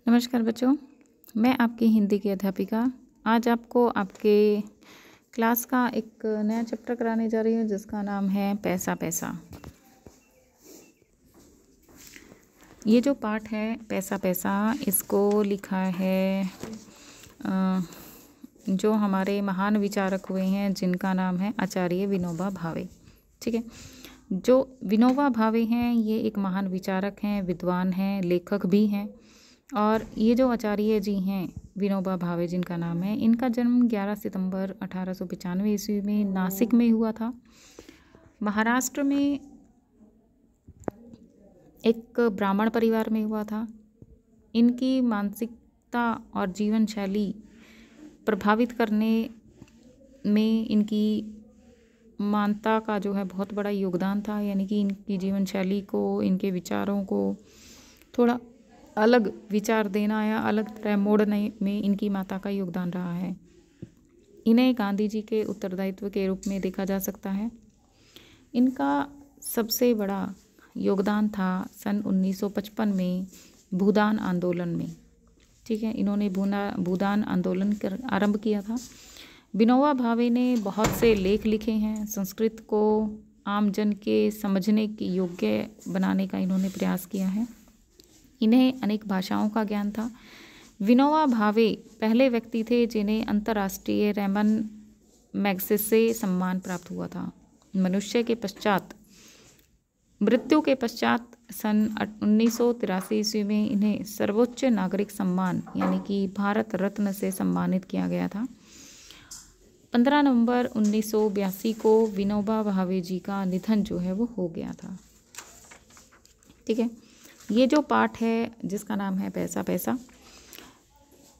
नमस्कार बच्चों, मैं आपकी हिंदी की अध्यापिका आज आपको आपके क्लास का एक नया चैप्टर कराने जा रही हूँ जिसका नाम है पैसा पैसा। ये जो पाठ है पैसा पैसा, इसको लिखा है जो हमारे महान विचारक हुए हैं जिनका नाम है आचार्य विनोबा भावे। ठीक है, जो विनोबा भावे हैं ये एक महान विचारक हैं, विद्वान हैं, लेखक भी हैं। और ये जो आचार्य जी हैं विनोबा भावे जिनका नाम है, इनका जन्म 11 सितंबर 1895 ईस्वी में नासिक में हुआ था। महाराष्ट्र में एक ब्राह्मण परिवार में हुआ था। इनकी मानसिकता और जीवन शैली प्रभावित करने में इनकी मानवता का जो है बहुत बड़ा योगदान था, यानी कि इनकी जीवन शैली को, इनके विचारों को थोड़ा अलग विचार देना या अलग तरह मोड़ने में इनकी माता का योगदान रहा है। इन्हें गांधी जी के उत्तरदायित्व के रूप में देखा जा सकता है। इनका सबसे बड़ा योगदान था सन 1955 में भूदान आंदोलन में। ठीक है, इन्होंने भूदान आंदोलन आरंभ किया था। विनोबा भावे ने बहुत से लेख लिखे हैं। संस्कृत को आम जन के समझने के योग्य बनाने का इन्होंने प्रयास किया है। इन्हें अनेक भाषाओं का ज्ञान था। विनोबा भावे पहले व्यक्ति थे जिन्हें अंतर्राष्ट्रीय रैमन मैग्सेसे सम्मान प्राप्त हुआ था। मृत्यु के पश्चात सन 1983 ईस्वी में इन्हें सर्वोच्च नागरिक सम्मान यानी कि भारत रत्न से सम्मानित किया गया था। 15 नवंबर 1982 को विनोबा भावे जी का निधन जो है वो हो गया था। ठीक है, ये जो पाठ है जिसका नाम है पैसा पैसा,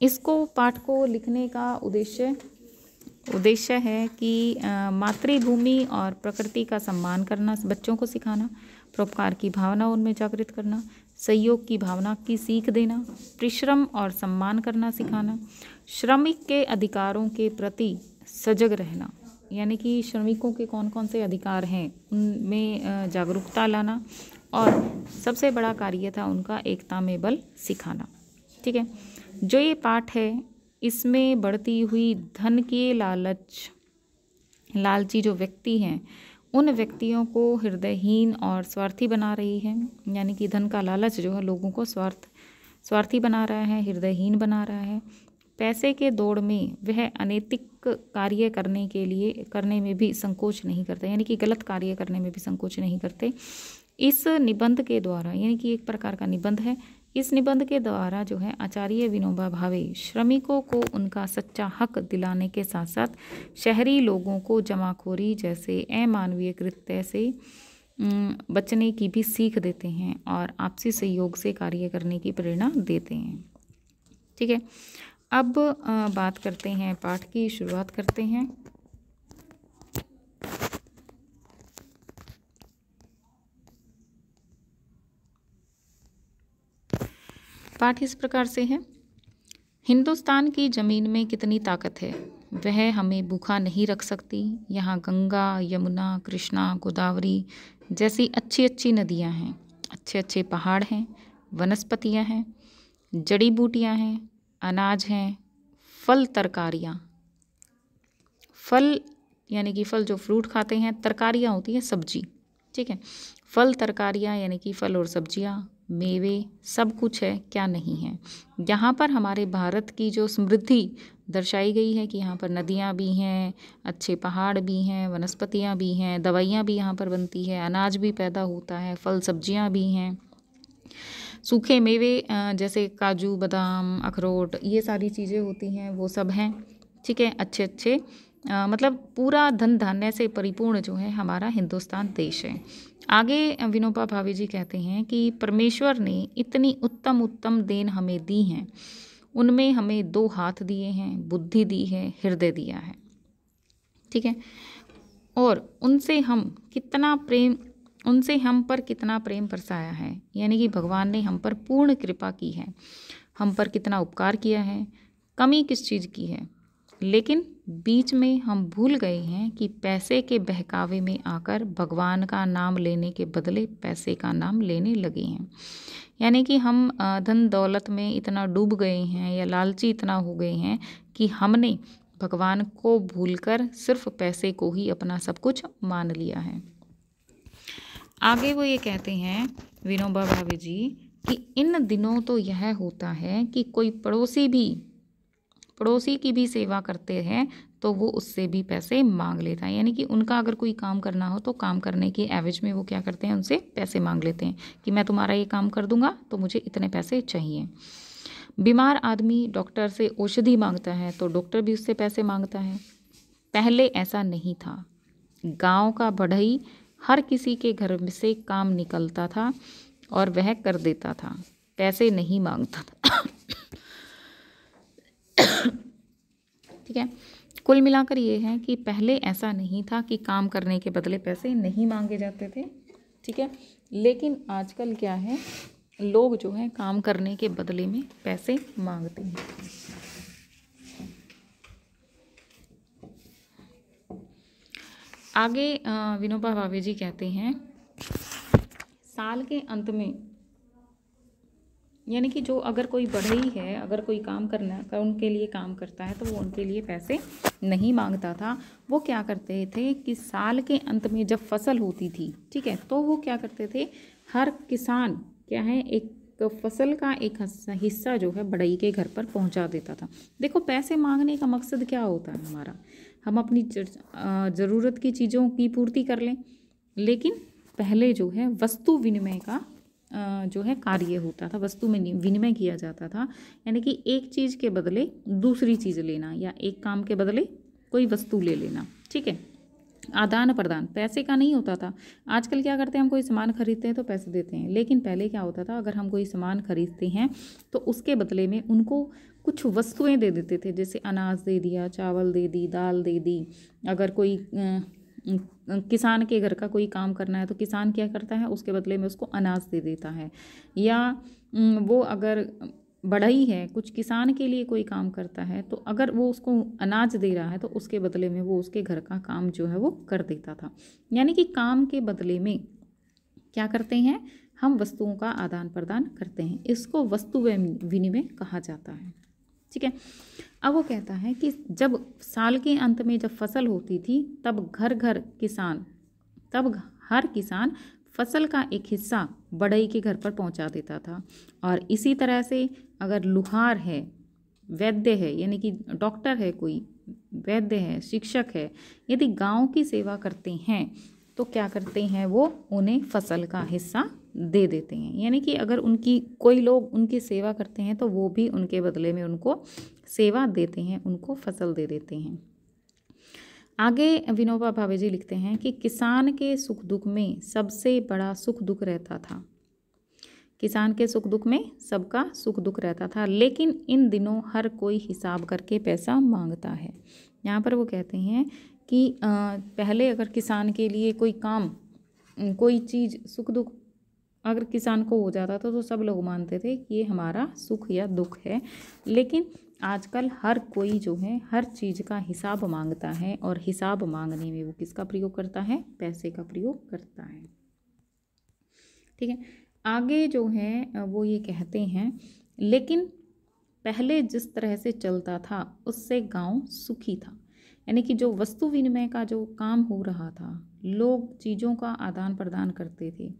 इसको पाठ को लिखने का उद्देश्य है कि मातृभूमि और प्रकृति का सम्मान करना, बच्चों को सिखाना, परोपकार की भावना उनमें जागृत करना, सहयोग की भावना की सीख देना, परिश्रम और सम्मान करना सिखाना, श्रमिक के अधिकारों के प्रति सजग रहना, यानी कि श्रमिकों के कौन कौन से अधिकार हैं उनमें जागरूकता लाना, और सबसे बड़ा कार्य था उनका एकता में बल सिखाना। ठीक है, जो ये पाठ है इसमें बढ़ती हुई धन के लालची जो व्यक्ति हैं उन व्यक्तियों को हृदयहीन और स्वार्थी बना रही है। यानी कि धन का लालच जो है लोगों को स्वार्थी बना रहा है, हृदयहीन बना रहा है। पैसे के दौड़ में वह अनैतिक कार्य करने में भी संकोच नहीं करते, यानी कि गलत कार्य करने में भी संकोच नहीं करते। इस निबंध के द्वारा, यानी कि एक प्रकार का निबंध है, इस निबंध के द्वारा जो है आचार्य विनोबा भावे श्रमिकों को उनका सच्चा हक दिलाने के साथ साथ शहरी लोगों को जमाखोरी जैसे अमानवीय कृत्य से बचने की भी सीख देते हैं और आपसी सहयोग से कार्य करने की प्रेरणा देते हैं। ठीक है, अब बात करते हैं, पाठ की शुरुआत करते हैं। पाठ इस प्रकार से है। हिंदुस्तान की ज़मीन में कितनी ताकत है, वह हमें भूखा नहीं रख सकती। यहाँ गंगा, यमुना, कृष्णा, गोदावरी जैसी अच्छी अच्छी नदियाँ हैं, अच्छे अच्छे पहाड़ हैं, वनस्पतियाँ हैं, जड़ी बूटियाँ हैं, अनाज हैं, फल तरकारियाँ, फल यानी कि फल जो फ्रूट खाते हैं, तरकारियाँ होती हैं सब्जी। ठीक है, फल तरकारियाँ यानी कि फल और सब्जियाँ, मेवे, सब कुछ है, क्या नहीं है। यहाँ पर हमारे भारत की जो समृद्धि दर्शाई गई है कि यहाँ पर नदियाँ भी हैं, अच्छे पहाड़ भी हैं, वनस्पतियाँ भी हैं, दवाइयाँ भी यहाँ पर बनती है, अनाज भी पैदा होता है, फल सब्जियाँ भी हैं, सूखे मेवे जैसे काजू, बादाम, अखरोट, ये सारी चीज़ें होती हैं, वो सब हैं। ठीक है, अच्छे अच्छे मतलब पूरा धन धान्य से परिपूर्ण जो है हमारा हिंदुस्तान देश है। आगे विनोबा भावे जी कहते हैं कि परमेश्वर ने इतनी उत्तम उत्तम देन हमें दी हैं, उनमें हमें 2 हाथ दिए हैं, बुद्धि दी है, हृदय दिया है। ठीक है, और उनसे हम पर कितना प्रेम बरसाया है, यानी कि भगवान ने हम पर पूर्ण कृपा की है, हम पर कितना उपकार किया है, कमी किस चीज़ की है, लेकिन बीच में हम भूल गए हैं कि पैसे के बहकावे में आकर भगवान का नाम लेने के बदले पैसे का नाम लेने लगे हैं। यानी कि हम धन दौलत में इतना डूब गए हैं या लालची इतना हो गए हैं कि हमने भगवान को भूलकर सिर्फ पैसे को ही अपना सब कुछ मान लिया है। आगे वो ये कहते हैं विनोबा भावे जी कि इन दिनों तो यह होता है कि कोई पड़ोसी की भी सेवा करते हैं तो वो उससे भी पैसे मांग लेता है। यानी कि उनका अगर कोई काम करना हो तो काम करने के एवज में वो क्या करते हैं, उनसे पैसे मांग लेते हैं कि मैं तुम्हारा ये काम कर दूंगा तो मुझे इतने पैसे चाहिए। बीमार आदमी डॉक्टर से औषधि मांगता है तो डॉक्टर भी उससे पैसे मांगता है। पहले ऐसा नहीं था। गांव का बढ़ई हर किसी के घर में से काम निकलता था और वह कर देता था, पैसे नहीं मांगता था। ठीक है, कुल मिलाकर ये है कि पहले ऐसा नहीं था कि काम करने के बदले पैसे नहीं मांगे जाते थे। ठीक है, लेकिन आजकल क्या है, लोग जो है काम करने के बदले में पैसे मांगते हैं। आगे विनोबा भावे जी कहते हैं साल के अंत में, यानी कि जो अगर कोई बढ़ई है, अगर कोई काम करना है, उनके लिए काम करता है तो वो उनके लिए पैसे नहीं मांगता था। वो क्या करते थे कि साल के अंत में जब फसल होती थी, ठीक है, तो वो क्या करते थे, हर किसान क्या है एक फसल का एक हिस्सा जो है बढ़ई के घर पर पहुंचा देता था। देखो पैसे मांगने का मकसद क्या होता है हमारा, हम अपनी ज़रूरत की चीज़ों की पूर्ति कर लें। लेकिन पहले जो है वस्तु विनिमय का जो है कार्य होता था, वस्तु में विनिमय किया जाता था। यानी कि एक चीज़ के बदले दूसरी चीज़ लेना या एक काम के बदले कोई वस्तु ले लेना। ठीक है, आदान प्रदान पैसे का नहीं होता था। आजकल क्या करते हैं, हम कोई सामान खरीदते हैं तो पैसे देते हैं, लेकिन पहले क्या होता था, अगर हम कोई सामान खरीदते हैं तो उसके बदले में उनको कुछ वस्तुएं दे देते थे, जैसे अनाज दे दिया, चावल दे दी, दाल दे दी। अगर कोई किसान के घर का कोई काम करना है तो किसान क्या करता है, उसके बदले में उसको अनाज दे देता है। या वो अगर बढ़ई है, कुछ किसान के लिए कोई काम करता है तो अगर वो उसको अनाज दे रहा है तो उसके बदले में वो उसके घर का काम जो है वो कर देता था। यानी कि काम के बदले में क्या करते हैं, हम वस्तुओं का आदान प्रदान करते हैं। इसको वस्तु विनिमय कहा जाता है। ठीक है, अब वो कहता है कि जब साल के अंत में जब फसल होती थी तब हर किसान फसल का एक हिस्सा बढ़ई के घर पर पहुंचा देता था। और इसी तरह से अगर लुहार है, वैद्य है, यानी कि डॉक्टर है, कोई वैद्य है, शिक्षक है, यदि गांव की सेवा करते हैं तो क्या करते हैं, वो उन्हें फसल का हिस्सा दे देते हैं। यानी कि अगर उनकी कोई लोग उनकी सेवा करते हैं तो वो भी उनके बदले में उनको सेवा देते हैं, उनको फसल दे देते हैं। आगे विनोबा भावे जी लिखते हैं कि किसान के सुख दुख में सबसे बड़ा सुख दुख रहता था। किसान के सुख दुख में सबका सुख दुख रहता था, लेकिन इन दिनों हर कोई हिसाब करके पैसा मांगता है। यहाँ पर वो कहते हैं कि पहले अगर किसान के लिए कोई काम, कोई चीज़ सुख दुख अगर किसान को हो जाता था तो सब लोग मानते थे कि ये हमारा सुख या दुख है। लेकिन आजकल हर कोई जो है हर चीज़ का हिसाब मांगता है, और हिसाब मांगने में वो किसका प्रयोग करता है, पैसे का प्रयोग करता है। ठीक है, आगे जो है वो ये कहते हैं, लेकिन पहले जिस तरह से चलता था उससे गांव सुखी था। यानी कि जो वस्तु विनिमय का जो काम हो रहा था, लोग चीज़ों का आदान प्रदान करते थे,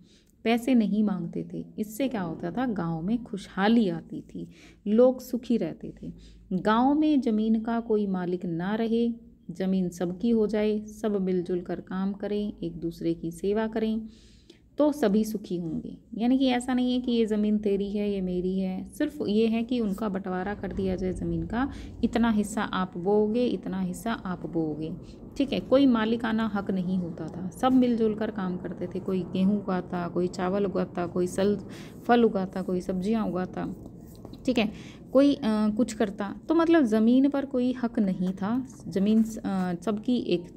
पैसे नहीं मांगते थे। इससे क्या होता था, गांव में खुशहाली आती थी, लोग सुखी रहते थे। गांव में ज़मीन का कोई मालिक ना रहे, ज़मीन सबकी हो जाए, सब मिलजुल कर काम करें, एक दूसरे की सेवा करें तो सभी सुखी होंगे। यानी कि ऐसा नहीं है कि ये ज़मीन तेरी है, ये मेरी है, सिर्फ ये है कि उनका बंटवारा कर दिया जाए ज़मीन का, इतना हिस्सा आप बोओगे, इतना हिस्सा आप बोओगे। ठीक है, कोई मालिकाना हक नहीं होता था, सब मिलजुल कर काम करते थे। कोई गेहूँ उगाता, कोई चावल उगाता, कोई फल उगाता, कोई सब्जियाँ उगाता, ठीक है, कोई कुछ करता। तो मतलब ज़मीन पर कोई हक नहीं था, ज़मीन सबकी एक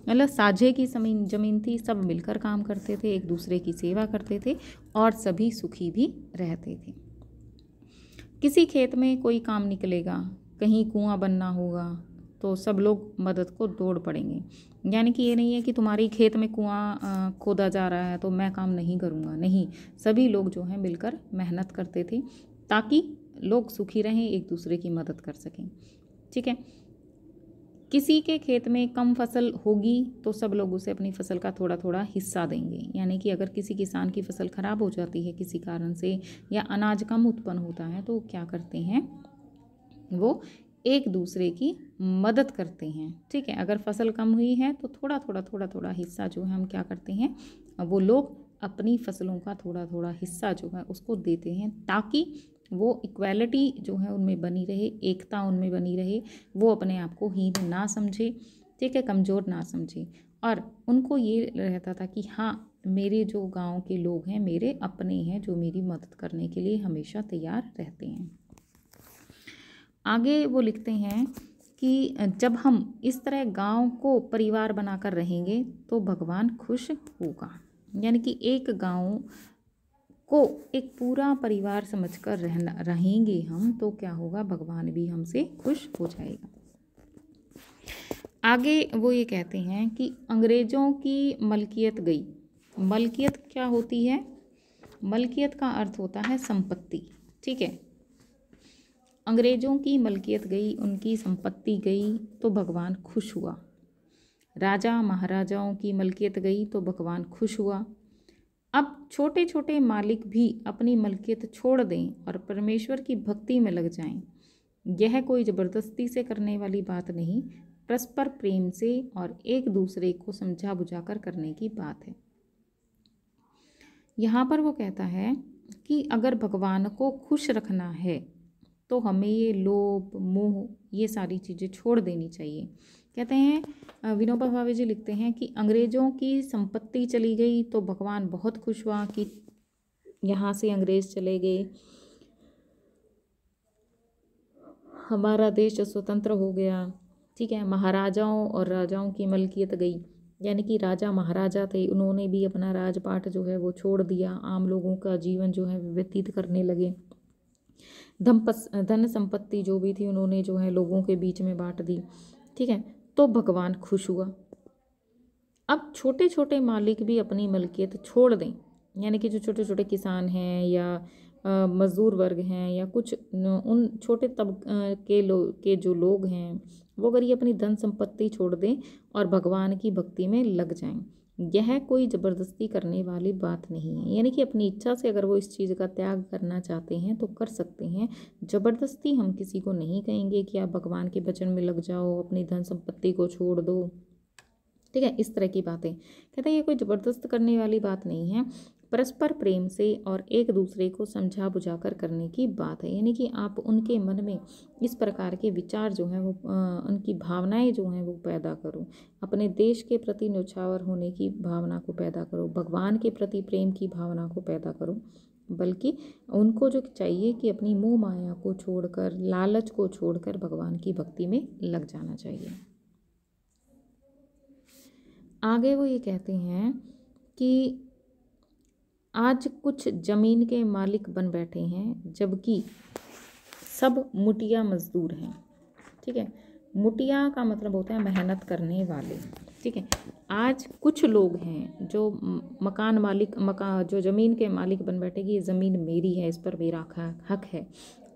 मतलब साझे की ज़मीन थी, सब मिलकर काम करते थे, एक दूसरे की सेवा करते थे और सभी सुखी भी रहते थे। किसी खेत में कोई काम निकलेगा, कहीं कुआं बनना होगा तो सब लोग मदद को दौड़ पड़ेंगे। यानी कि ये नहीं है कि तुम्हारी खेत में कुआं खोदा जा रहा है तो मैं काम नहीं करूँगा, नहीं, सभी लोग जो हैं मिलकर मेहनत करते थे ताकि लोग सुखी रहें, एक दूसरे की मदद कर सकें। ठीक है। किसी के खेत में कम फसल होगी तो सब लोग उसे अपनी फसल का थोड़ा थोड़ा हिस्सा देंगे। यानी कि अगर किसी किसान की फसल खराब हो जाती है किसी कारण से या अनाज कम उत्पन्न होता है तो क्या करते हैं, वो एक दूसरे की मदद करते हैं। ठीक है। अगर फसल कम हुई है तो थोड़ा थोड़ा हिस्सा जो है हम क्या करते हैं, वो लोग अपनी फसलों का थोड़ा थोड़ा हिस्सा जो है उसको देते हैं ताकि वो इक्वालिटी जो है उनमें बनी रहे, एकता उनमें बनी रहे, वो अपने आप को हीन ना समझे, ठीक है, कमज़ोर ना समझे। और उनको ये रहता था कि हाँ, मेरे जो गांव के लोग हैं मेरे अपने हैं जो मेरी मदद करने के लिए हमेशा तैयार रहते हैं। आगे वो लिखते हैं कि जब हम इस तरह गांव को परिवार बनाकर रहेंगे तो भगवान खुश होगा। यानी कि एक गांव को एक पूरा परिवार समझकर रहेंगे हम तो क्या होगा, भगवान भी हमसे खुश हो जाएगा। आगे वो ये कहते हैं कि अंग्रेज़ों की मलकियत गई। मलकियत क्या होती है? मलकियत का अर्थ होता है संपत्ति। ठीक है। अंग्रेज़ों की मलकियत गई, उनकी संपत्ति गई तो भगवान खुश हुआ। राजा महाराजाओं की मलकियत गई तो भगवान खुश हुआ। अब छोटे छोटे मालिक भी अपनी मलकियत छोड़ दें और परमेश्वर की भक्ति में लग जाएं। यह कोई ज़बरदस्ती से करने वाली बात नहीं, परस्पर प्रेम से और एक दूसरे को समझा बुझाकर करने की बात है। यहाँ पर वो कहता है कि अगर भगवान को खुश रखना है तो हमें ये लोभ मोह ये सारी चीज़ें छोड़ देनी चाहिए। कहते हैं विनोबा भावे जी लिखते हैं कि अंग्रेज़ों की संपत्ति चली गई तो भगवान बहुत खुश हुआ कि यहाँ से अंग्रेज़ चले गए, हमारा देश स्वतंत्र हो गया। ठीक है। महाराजाओं और राजाओं की मलकियत गई, यानी कि राजा महाराजा थे, उन्होंने भी अपना राजपाट जो है वो छोड़ दिया, आम लोगों का जीवन जो है व्यतीत करने लगे। धन संपत्ति जो भी थी उन्होंने जो है लोगों के बीच में बांट दी। ठीक है। तो भगवान खुश हुआ। अब छोटे छोटे मालिक भी अपनी मलकियत छोड़ दें, यानी कि जो छोटे छोटे किसान हैं या मजदूर वर्ग हैं या कुछ उन छोटे के जो लोग हैं वो अगर ये अपनी धन संपत्ति छोड़ दें और भगवान की भक्ति में लग जाएं, यह कोई ज़बरदस्ती करने वाली बात नहीं है। यानी कि अपनी इच्छा से अगर वो इस चीज़ का त्याग करना चाहते हैं तो कर सकते हैं। ज़बरदस्ती हम किसी को नहीं कहेंगे कि आप भगवान के भजन में लग जाओ, अपनी धन संपत्ति को छोड़ दो। ठीक है। इस तरह की बातें कहते हैं ये कोई ज़बरदस्त करने वाली बात नहीं है, परस्पर प्रेम से और एक दूसरे को समझा बुझाकर करने की बात है। यानी कि आप उनके मन में इस प्रकार के विचार जो हैं वो उनकी भावनाएं जो हैं वो पैदा करो, अपने देश के प्रति न्यौछावर होने की भावना को पैदा करो, भगवान के प्रति प्रेम की भावना को पैदा करो। बल्कि उनको जो चाहिए कि अपनी मोह माया को छोड़कर, लालच को छोड़कर भगवान की भक्ति में लग जाना चाहिए। आगे वो ये कहते हैं कि आज कुछ ज़मीन के मालिक बन बैठे हैं जबकि सब मुटिया मजदूर हैं। ठीक है। मुटिया का मतलब होता है मेहनत करने वाले। ठीक है। आज कुछ लोग हैं जो मकान मालिक जो ज़मीन के मालिक बन बैठे कि ये ज़मीन मेरी है, इस पर मेरा हक है,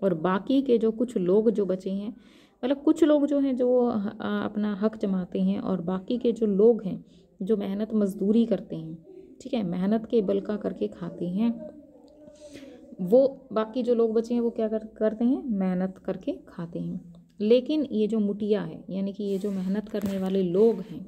और बाकी के जो कुछ लोग जो बचे हैं, मतलब कुछ लोग जो हैं जो अपना हक जमाते हैं और बाकी के जो लोग हैं जो मेहनत मजदूरी करते हैं, ठीक है, मेहनत के बल का करके खाते हैं, वो बाकी जो लोग बचे हैं वो क्या करते हैं, मेहनत करके खाते हैं। लेकिन ये जो मुटिया है, यानी कि ये जो मेहनत करने वाले लोग हैं,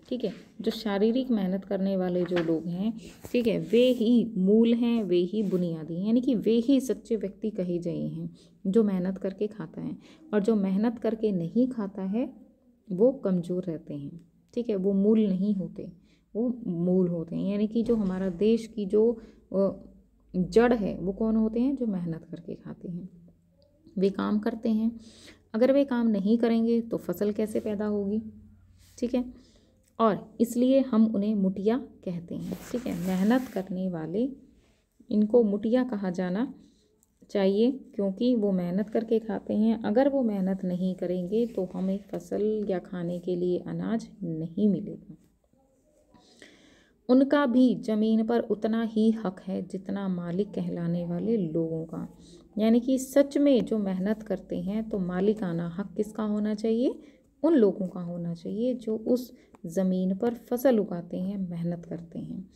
ठीक है, जो शारीरिक मेहनत करने वाले जो लोग हैं, ठीक है, वे ही मूल हैं, वे ही बुनियादी हैं, यानी कि वे ही सच्चे व्यक्ति कहे गए हैं जो मेहनत करके खाता है। और जो मेहनत करके नहीं खाता है वो कमज़ोर रहते हैं। ठीक है। वो मूल नहीं होते, वो मूल होते हैं। यानी कि जो हमारा देश की जो जड़ है वो कौन होते हैं, जो मेहनत करके खाते हैं, वे काम करते हैं। अगर वे काम नहीं करेंगे तो फसल कैसे पैदा होगी। ठीक है। और इसलिए हम उन्हें मुटिया कहते हैं। ठीक है। मेहनत करने वाले, इनको मुटिया कहा जाना चाहिए, क्योंकि वो मेहनत करके खाते हैं। अगर वो मेहनत नहीं करेंगे तो हमें फसल या खाने के लिए अनाज नहीं मिलेगा। उनका भी ज़मीन पर उतना ही हक है जितना मालिक कहलाने वाले लोगों का। यानी कि सच में जो मेहनत करते हैं तो मालिकाना हक किसका होना चाहिए? उन लोगों का होना चाहिए जो उस ज़मीन पर फसल उगाते हैं, मेहनत करते हैं।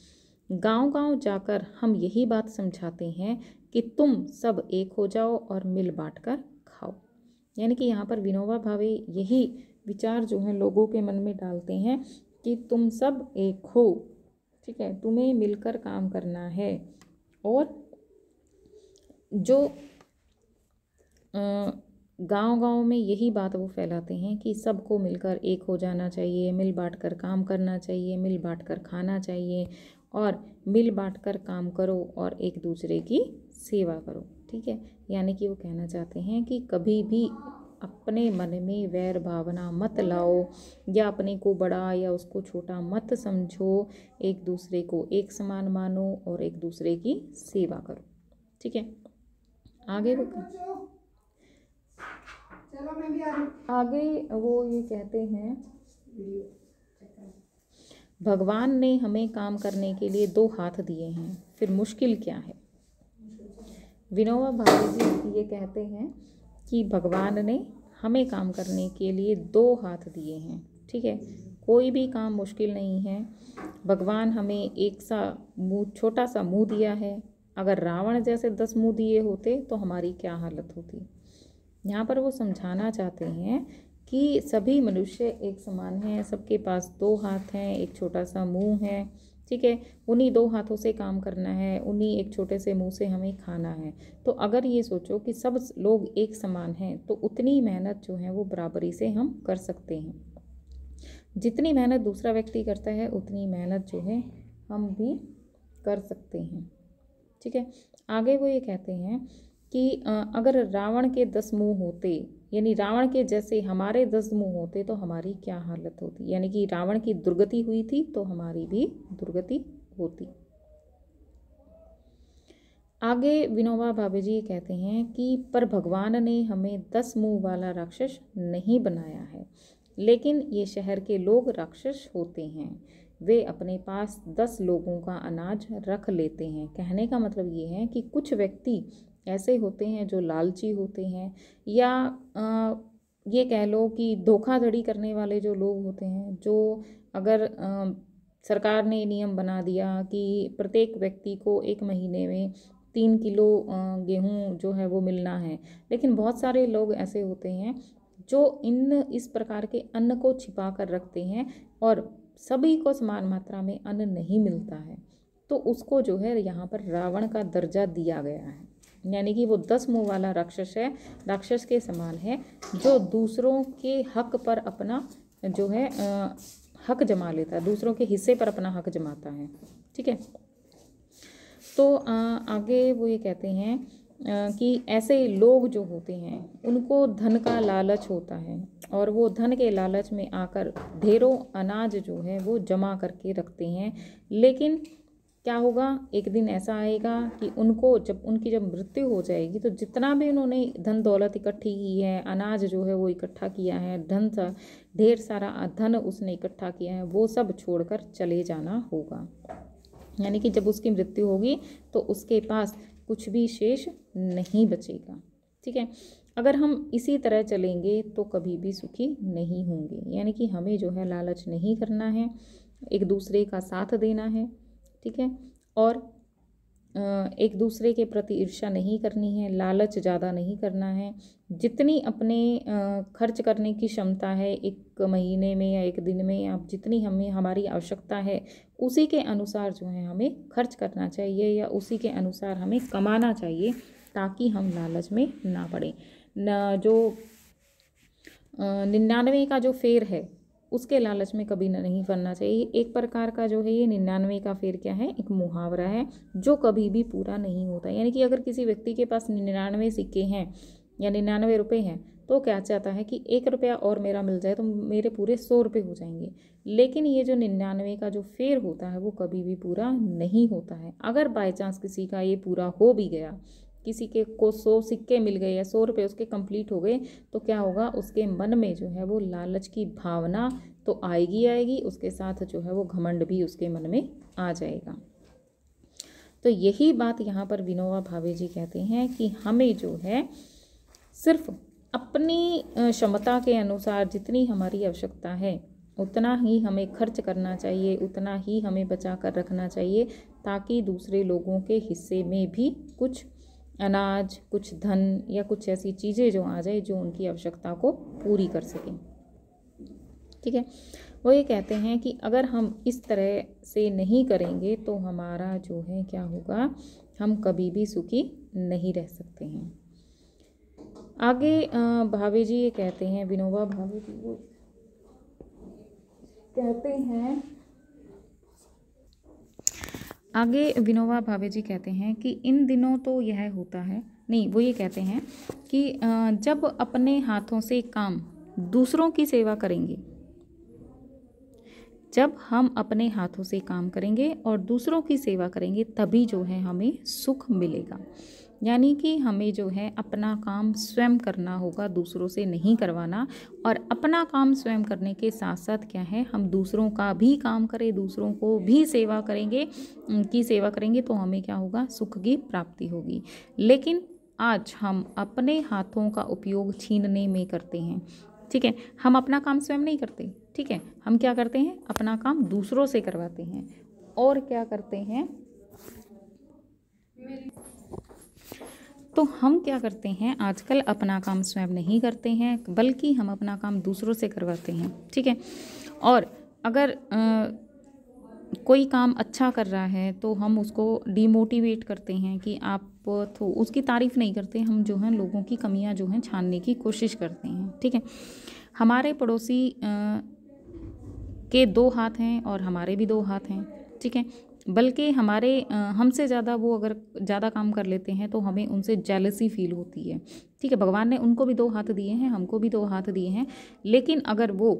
गांव-गांव जाकर हम यही बात समझाते हैं कि तुम सब एक हो जाओ और मिल बांट कर खाओ। यानी कि यहाँ पर विनोबा भावे यही विचार जो हैं लोगों के मन में डालते हैं कि तुम सब एक हो, ठीक है, तुम्हें मिलकर काम करना है। और जो गांव-गांव में यही बात वो फैलाते हैं कि सबको मिलकर एक हो जाना चाहिए, मिल बांट कर काम करना चाहिए, मिल बांट कर खाना चाहिए और मिल बांट कर काम करो और एक दूसरे की सेवा करो, ठीक है। यानी कि वो कहना चाहते हैं कि कभी भी अपने मन में वैर भावना मत लाओ या अपने को बड़ा या उसको छोटा मत समझो, एक दूसरे को एक समान मानो और एक दूसरे की सेवा करो, ठीक है। आगे वो ये कहते हैं, भगवान ने हमें काम करने के लिए 2 हाथ दिए हैं, फिर मुश्किल क्या है। विनोबा भावे जी ये कहते हैं कि भगवान ने हमें काम करने के लिए 2 हाथ दिए हैं, ठीक है। कोई भी काम मुश्किल नहीं है। भगवान हमें एक सा मुँह, छोटा सा मुँह दिया है। अगर रावण जैसे 10 मुँह दिए होते तो हमारी क्या हालत होती। यहाँ पर वो समझाना चाहते हैं कि सभी मनुष्य एक समान हैं, सबके पास 2 हाथ हैं, एक छोटा सा मुंह है, ठीक है। उन्हीं 2 हाथों से काम करना है, उन्हीं एक छोटे से मुंह से हमें खाना है। तो अगर ये सोचो कि सब लोग एक समान हैं तो उतनी मेहनत जो है वो बराबरी से हम कर सकते हैं। जितनी मेहनत दूसरा व्यक्ति करता है उतनी मेहनत जो है हम भी कर सकते हैं, ठीक है। आगे वो ये कहते हैं कि अगर रावण के 10 मुंह होते, यानी रावण के जैसे हमारे 10 मुंह होते तो हमारी क्या हालत होती। यानी कि रावण की दुर्गति हुई थी तो हमारी भी दुर्गति होती। आगे विनोबा भावे जी कहते हैं कि पर भगवान ने हमें 10 मुंह वाला राक्षस नहीं बनाया है, लेकिन ये शहर के लोग राक्षस होते हैं। वे अपने पास 10 लोगों का अनाज रख लेते हैं। कहने का मतलब ये है कि कुछ व्यक्ति ऐसे होते हैं जो लालची होते हैं, या ये कह लो कि धोखाधड़ी करने वाले जो लोग होते हैं, जो अगर सरकार ने नियम बना दिया कि प्रत्येक व्यक्ति को 1 महीने में 3 किलो गेहूँ जो है वो मिलना है, लेकिन बहुत सारे लोग ऐसे होते हैं जो इस प्रकार के अन्न को छिपा कर रखते हैं और सभी को समान मात्रा में अन्न नहीं मिलता है, तो उसको जो है यहाँ पर रावण का दर्जा दिया गया है। यानी कि वो 10 मुंह वाला राक्षस है, राक्षस के समान है, जो दूसरों के हक पर अपना जो है हक जमा लेता है, दूसरों के हिस्से पर अपना हक जमाता है, ठीक है। तो आगे वो ये कहते हैं कि ऐसे लोग जो होते हैं उनको धन का लालच होता है और वो धन के लालच में आकर ढेरों अनाज जो है वो जमा करके रखते हैं। लेकिन क्या होगा, एक दिन ऐसा आएगा कि उनको जब मृत्यु हो जाएगी तो जितना भी उन्होंने धन दौलत इकट्ठी की है, अनाज जो है वो इकट्ठा किया है, ढेर सारा धन उसने इकट्ठा किया है, वो सब छोड़कर चले जाना होगा। यानी कि जब उसकी मृत्यु होगी तो उसके पास कुछ भी शेष नहीं बचेगा, ठीक है। अगर हम इसी तरह चलेंगे तो कभी भी सुखी नहीं होंगे। यानी कि हमें जो है लालच नहीं करना है, एक दूसरे का साथ देना है, ठीक है, और एक दूसरे के प्रति ईर्ष्या नहीं करनी है, लालच ज़्यादा नहीं करना है। जितनी अपने खर्च करने की क्षमता है 1 महीने में या 1 दिन में, या जितनी हमें हमारी आवश्यकता है उसी के अनुसार जो है हमें खर्च करना चाहिए या उसी के अनुसार हमें कमाना चाहिए, ताकि हम लालच में ना पड़ें। जो 99 का जो फेर है उसके लालच में कभी नहीं पड़ना चाहिए। एक प्रकार का जो है ये 99 का फेर क्या है, एक मुहावरा है जो कभी भी पूरा नहीं होता। यानी कि अगर किसी व्यक्ति के पास 99 सिक्के हैं या 99 रुपये हैं तो क्या चाहता है कि 1 रुपया और मेरा मिल जाए तो मेरे पूरे 100 रुपये हो जाएंगे। लेकिन ये जो 99 का जो फेर होता है वो कभी भी पूरा नहीं होता है। अगर बाय चांस किसी का ये पूरा हो भी गया किसी के को 100 सिक्के मिल गए या 100 रुपये उसके कंप्लीट हो गए, तो क्या होगा, उसके मन में जो है वो लालच की भावना तो आएगी, उसके साथ जो है वो घमंड भी उसके मन में आ जाएगा। तो यही बात यहाँ पर विनोबा भावे जी कहते हैं कि हमें जो है सिर्फ अपनी क्षमता के अनुसार जितनी हमारी आवश्यकता है उतना ही हमें खर्च करना चाहिए, उतना ही हमें बचा कर रखना चाहिए, ताकि दूसरे लोगों के हिस्से में भी कुछ अनाज, कुछ धन या कुछ ऐसी चीज़ें जो आ जाए जो उनकी आवश्यकता को पूरी कर सकें। ठीक है, वो ये कहते हैं कि अगर हम इस तरह से नहीं करेंगे तो हमारा जो है क्या होगा, हम कभी भी सुखी नहीं रह सकते हैं। आगे भावे जी ये कहते हैं, विनोबा भावे जी वो कहते हैं, आगे विनोबा भावे जी कहते हैं कि इन दिनों तो यह होता है, नहीं वो ये कहते हैं कि जब अपने हाथों से काम दूसरों की सेवा करेंगे, जब हम अपने हाथों से काम करेंगे और दूसरों की सेवा करेंगे तभी जो है हमें सुख मिलेगा। यानी कि हमें जो है अपना काम स्वयं करना होगा, दूसरों से नहीं करवाना। और अपना काम स्वयं करने के साथ साथ क्या है, हम दूसरों का भी काम करें, दूसरों को भी सेवा करेंगे, उनकी सेवा करेंगे तो हमें क्या होगा, सुख की प्राप्ति होगी। लेकिन आज हम अपने हाथों का उपयोग छीनने में करते हैं। ठीक है, हम अपना काम स्वयं नहीं करते। ठीक है, हम क्या करते हैं, अपना काम दूसरों से करवाते हैं। और क्या करते हैं, तो हम क्या करते हैं आजकल, अपना काम स्वयं नहीं करते हैं बल्कि हम अपना काम दूसरों से करवाते हैं। ठीक है, और अगर कोई काम अच्छा कर रहा है तो हम उसको डिमोटिवेट करते हैं कि आप तो उसकी तारीफ़ नहीं करते, हम जो है लोगों की कमियां जो हैं छानने की कोशिश करते हैं। ठीक है, हमारे पड़ोसी के 2 हाथ हैं और हमारे भी 2 हाथ हैं। ठीक है, बल्कि हमारे हमसे ज़्यादा वो अगर ज़्यादा काम कर लेते हैं तो हमें उनसे जेलसी फील होती है। ठीक है, भगवान ने उनको भी 2 हाथ दिए हैं, हमको भी 2 हाथ दिए हैं, लेकिन अगर वो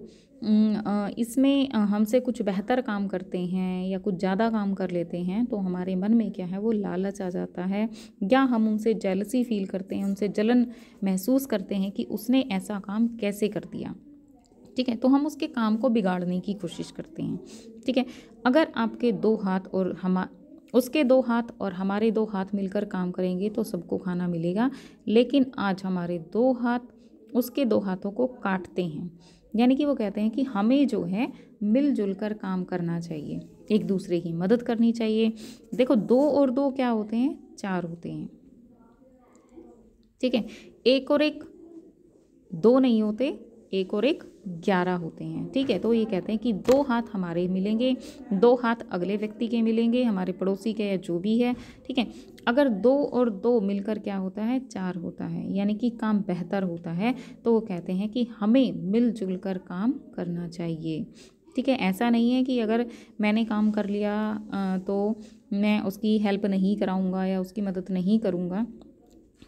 इसमें हमसे कुछ बेहतर काम करते हैं या कुछ ज़्यादा काम कर लेते हैं तो हमारे मन में क्या है, वो लालच आ जाता है, या हम उनसे जेलसी फील करते हैं, उनसे जलन महसूस करते हैं कि उसने ऐसा काम कैसे कर दिया। ठीक है, तो हम उसके काम को बिगाड़ने की कोशिश करते हैं। ठीक है, अगर आपके 2 हाथ और उसके 2 हाथ और हमारे 2 हाथ मिलकर काम करेंगे तो सबको खाना मिलेगा। लेकिन आज हमारे 2 हाथ उसके 2 हाथों को काटते हैं। यानी कि वो कहते हैं कि हमें जो है मिलजुल कर काम करना चाहिए, एक दूसरे की मदद करनी चाहिए। देखो 2 और 2 क्या होते हैं, 4 होते हैं। ठीक है, 1 और 1 2 नहीं होते, 1 और 1 11 होते हैं। ठीक है, तो ये कहते हैं कि 2 हाथ हमारे मिलेंगे, 2 हाथ अगले व्यक्ति के मिलेंगे, हमारे पड़ोसी के या जो भी है। ठीक है, अगर 2 और 2 मिलकर क्या होता है, 4 होता है, यानी कि काम बेहतर होता है। तो वो कहते हैं कि हमें मिलजुल कर काम करना चाहिए। ठीक है, ऐसा नहीं है कि अगर मैंने काम कर लिया तो मैं उसकी हेल्प नहीं कराऊंगा या उसकी मदद नहीं करूंगा,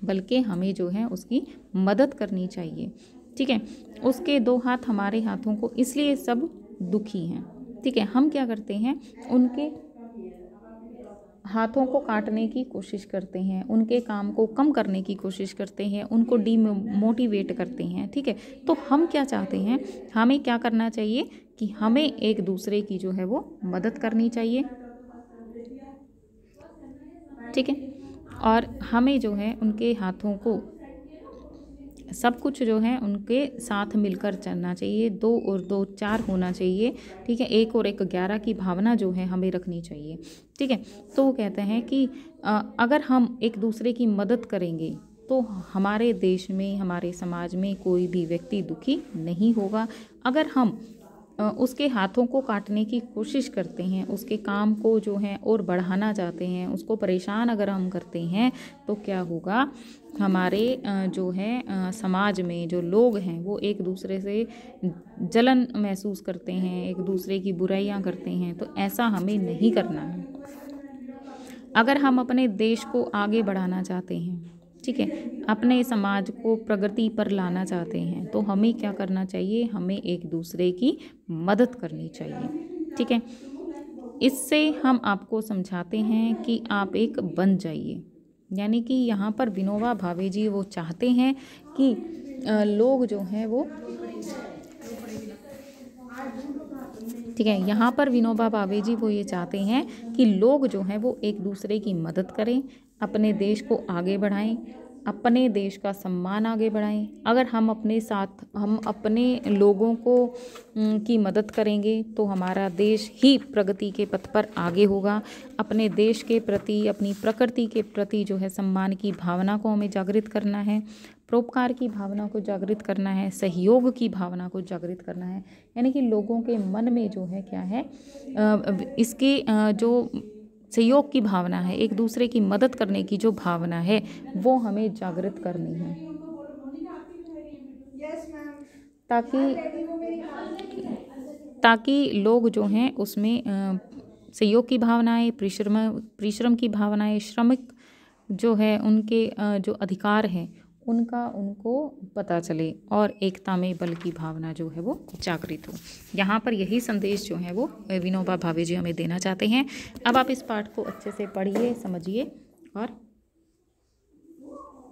बल्कि हमें जो है उसकी मदद करनी चाहिए। ठीक है, उसके 2 हाथ हमारे हाथों को इसलिए सब दुखी हैं। ठीक है, हम क्या करते हैं, उनके हाथों को काटने की कोशिश करते हैं, उनके काम को कम करने की कोशिश करते हैं, उनको डिमोटिवेट करते हैं। ठीक है, तो हम क्या चाहते हैं, हमें क्या करना चाहिए कि हमें एक दूसरे की जो है वो मदद करनी चाहिए। ठीक है, और हमें जो है उनके हाथों को सब कुछ जो है उनके साथ मिलकर चलना चाहिए। 2 और 2 4 होना चाहिए। ठीक है, 1 और 1 11 की भावना जो है हमें रखनी चाहिए। ठीक है, तो वो कहते हैं कि अगर हम एक दूसरे की मदद करेंगे तो हमारे देश में, हमारे समाज में कोई भी व्यक्ति दुखी नहीं होगा। अगर हम उसके हाथों को काटने की कोशिश करते हैं, उसके काम को जो है और बढ़ाना चाहते हैं, उसको परेशान अगर हम करते हैं तो क्या होगा, हमारे जो है समाज में जो लोग हैं वो एक दूसरे से जलन महसूस करते हैं, एक दूसरे की बुराइयां करते हैं। तो ऐसा हमें नहीं करना है। अगर हम अपने देश को आगे बढ़ाना चाहते हैं, ठीक है, अपने समाज को प्रगति पर लाना चाहते हैं, तो हमें क्या करना चाहिए, हमें एक दूसरे की मदद करनी चाहिए। ठीक है, इससे हम आपको समझाते हैं कि आप एक बन जाइए। यानी कि यहाँ पर विनोबा भावे जी वो चाहते हैं कि लोग जो हैं वो, ठीक है, यहाँ पर विनोबा भावे जी वो ये चाहते हैं कि लोग जो हैं वो एक दूसरे की मदद करें, अपने देश को आगे बढ़ाएं, अपने देश का सम्मान आगे बढ़ाएं। अगर हम अपने लोगों को की मदद करेंगे तो हमारा देश ही प्रगति के पथ पर आगे होगा। अपने देश के प्रति, अपनी प्रकृति के प्रति जो है सम्मान की भावना को हमें जागृत करना है, परोपकार की भावना को जागृत करना है, सहयोग की भावना को जागृत करना है। यानी कि लोगों के मन में जो है क्या है, इसके जो सहयोग की भावना है, एक दूसरे की मदद करने की जो भावना है वो हमें जागृत करनी है, ताकि लोग जो हैं उसमें सहयोग की भावनाएं, परिश्रम की भावनाएं, श्रमिक जो है उनके जो अधिकार हैं उनको पता चले और एकता में बल की भावना जो है वो जागृत हो। यहाँ पर यही संदेश जो है वो विनोबा भावे जी हमें देना चाहते हैं। अब आप इस पाठ को अच्छे से पढ़िए, समझिए और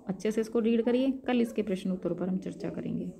अच्छे से इसको रीड करिए। कल इसके प्रश्न उत्तरों पर हम चर्चा करेंगे।